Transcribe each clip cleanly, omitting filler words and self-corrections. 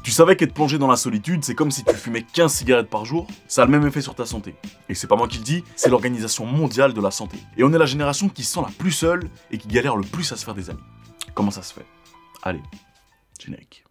Tu savais qu'être plongé dans la solitude, c'est comme si tu fumais 15 cigarettes par jour? Ça a le même effet sur ta santé. Et c'est pas moi qui le dis, c'est l'Organisation mondiale de la santé. Et on est la génération qui se sent la plus seule et qui galère le plus à se faire des amis. Comment ça se fait? Allez, générique.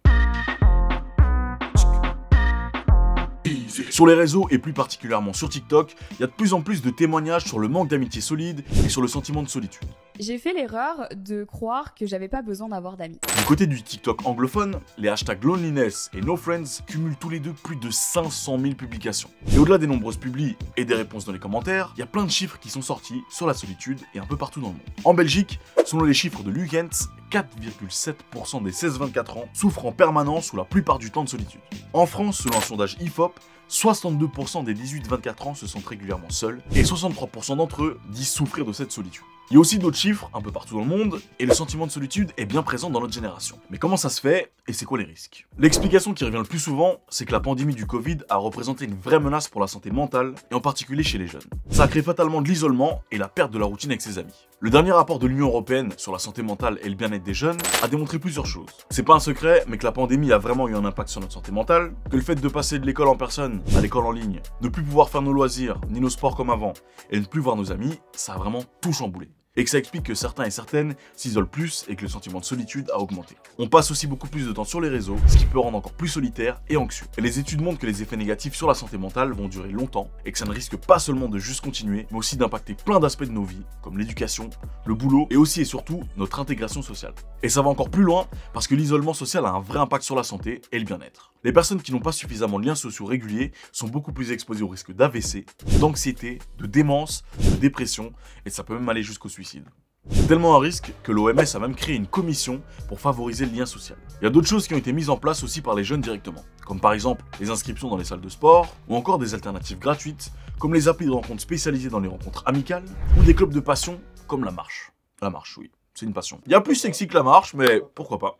Sur les réseaux et plus particulièrement sur TikTok, il y a de plus en plus de témoignages sur le manque d'amitié solide et sur le sentiment de solitude. J'ai fait l'erreur de croire que j'avais pas besoin d'avoir d'amis. Du côté du TikTok anglophone, les hashtags loneliness et nofriends cumulent tous les deux plus de 500 000 publications. Et au-delà des nombreuses publis et des réponses dans les commentaires, il y a plein de chiffres qui sont sortis sur la solitude et un peu partout dans le monde. En Belgique, selon les chiffres de Lukens, 4,7% des 16-24 ans souffrent en permanence ou la plupart du temps de solitude. En France, selon un sondage IFOP, 62% des 18-24 ans se sentent régulièrement seuls et 63% d'entre eux disent souffrir de cette solitude. Il y a aussi d'autres chiffres, un peu partout dans le monde, et le sentiment de solitude est bien présent dans notre génération. Mais comment ça se fait, et c'est quoi les risques? L'explication qui revient le plus souvent, c'est que la pandémie du Covid a représenté une vraie menace pour la santé mentale, et en particulier chez les jeunes. Ça a créé fatalement de l'isolement et la perte de la routine avec ses amis. Le dernier rapport de l'Union Européenne sur la santé mentale et le bien-être des jeunes a démontré plusieurs choses. C'est pas un secret, mais que la pandémie a vraiment eu un impact sur notre santé mentale, que le fait de passer de l'école en personne à l'école en ligne, ne plus pouvoir faire nos loisirs, ni nos sports comme avant, et ne plus voir nos amis, ça a vraiment tout chamboulé. Et que ça explique que certains et certaines s'isolent plus et que le sentiment de solitude a augmenté. On passe aussi beaucoup plus de temps sur les réseaux, ce qui peut rendre encore plus solitaire et anxieux. Et les études montrent que les effets négatifs sur la santé mentale vont durer longtemps et que ça ne risque pas seulement de juste continuer, mais aussi d'impacter plein d'aspects de nos vies, comme l'éducation, le boulot et aussi et surtout notre intégration sociale. Et ça va encore plus loin parce que l'isolement social a un vrai impact sur la santé et le bien-être. Les personnes qui n'ont pas suffisamment de liens sociaux réguliers sont beaucoup plus exposées au risque d'AVC, d'anxiété, de démence, de dépression et ça peut même aller jusqu'au suicide. C'est tellement un risque que l'OMS a même créé une commission pour favoriser le lien social. Il y a d'autres choses qui ont été mises en place aussi par les jeunes directement, comme par exemple les inscriptions dans les salles de sport, ou encore des alternatives gratuites, comme les applis de rencontres spécialisées dans les rencontres amicales, ou des clubs de passion comme la marche. La marche, oui, c'est une passion. Il y a plus sexy que la marche, mais pourquoi pas.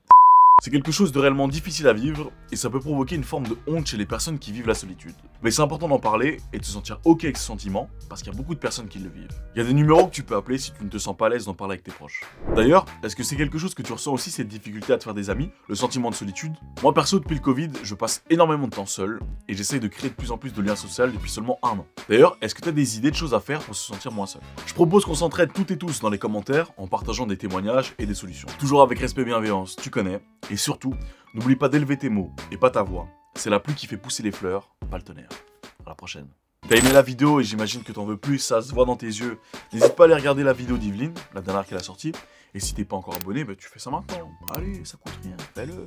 C'est quelque chose de réellement difficile à vivre et ça peut provoquer une forme de honte chez les personnes qui vivent la solitude. Mais c'est important d'en parler et de se sentir ok avec ce sentiment parce qu'il y a beaucoup de personnes qui le vivent. Il y a des numéros que tu peux appeler si tu ne te sens pas à l'aise d'en parler avec tes proches. D'ailleurs, est-ce que c'est quelque chose que tu ressens aussi, cette difficulté à te faire des amis, le sentiment de solitude? Moi perso, depuis le Covid, je passe énormément de temps seul et j'essaye de créer de plus en plus de liens sociaux depuis seulement 1 an. D'ailleurs, est-ce que tu as des idées de choses à faire pour se sentir moins seul? Je propose qu'on s'entraide toutes et tous dans les commentaires en partageant des témoignages et des solutions. Toujours avec respect et bienveillance, tu connais. Et surtout, n'oublie pas d'élever tes mots et pas ta voix. C'est la pluie qui fait pousser les fleurs, pas le tonnerre. À la prochaine. T'as aimé la vidéo et j'imagine que t'en veux plus, ça se voit dans tes yeux. N'hésite pas à aller regarder la vidéo d'Yveline, la dernière qu'elle a sortie. Et si t'es pas encore abonné, bah tu fais ça maintenant. Allez, ça coûte rien, fais-le.